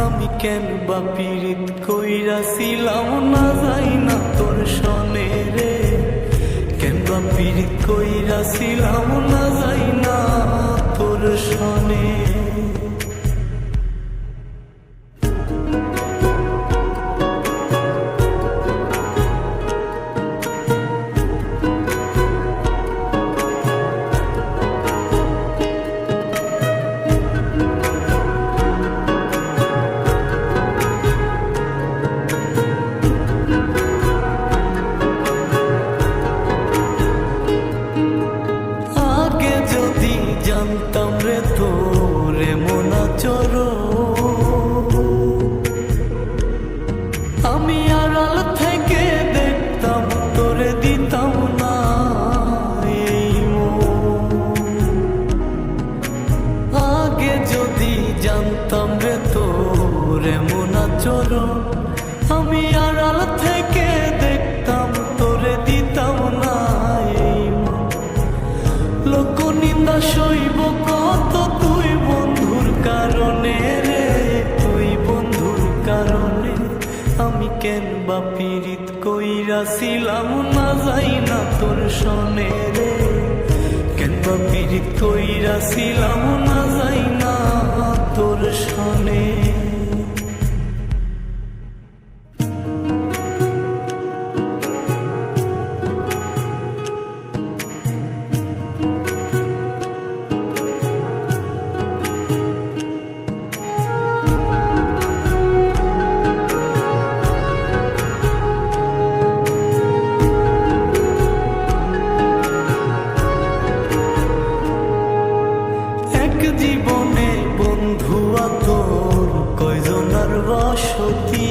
আমি কেন বা পীড়িত কইরাছিলাম না যাই না তোর সনে রে, কেন বা পীড়িত কইরাছিলাম না যাই না তোর সনে। জানতাম রে তোরে মনা চর, আমি আড়াল থেকে দেখতাম তোরে দিতাম না এই আগে যদি জানতাম রে তোরে মনা চর, আমি আড়াল থেকে দেখতাম তোরে দিতাম না এই লোক নিন্দা সইব কত তুই বন্ধুর কারণে রে, তুই বন্ধুর কারণে। আমি কেন বা পীড়িত কইরাছিলাম না যাই না তোর সনে রে, কেন বা পীড়িত কইরাছিলাম না যাই না তোর সনে। জীবনে বন্ধুয়া তোর কয়জনার বসতি,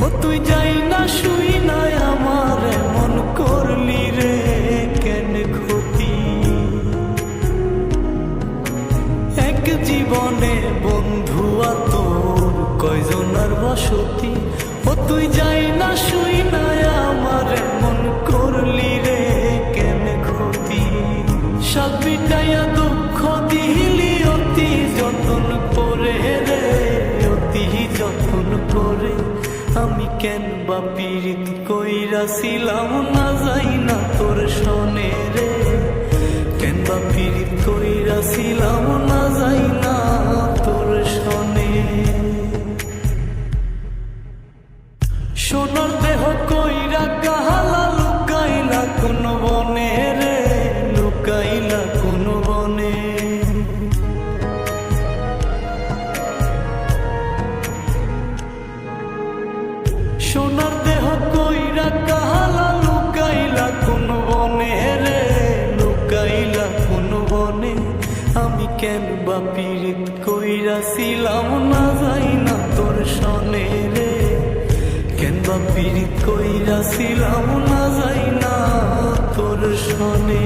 ও তুই যাই না শুই নাই আমার মন করলি রে কেন ক্ষতি। এক জীবনে বন্ধুয়া তোর কয়জনার বসতি, ও তুই যাই না শুই নাই আমার মন করলি রে কেন ক্ষতি। সব বিটাইয়া দুঃখ দিলি অতি যতন করে রে, অতি যতন করে। আমি কেন বা পীড়িত কইরাছিলাম না যাই না তোর সনে রে, কেন বা পীড়িত কইরাছিলাম না যাই না তোর সনে। সোনার দেহ কইরা কাহালা লুকাইলা কোন বনে রে, লুকাইলা কোন বনে। সোনার দেহ কইরা কাহালা লুকাইলা কোন বনে রে, লুকাইলা কোন বনে। আমি কেন বা পীড়িত কইরাছিলাম না যাই না তোর সনে রে, কেন বা পীড়িত কইরাছিলাম না যাই না তোর সনে।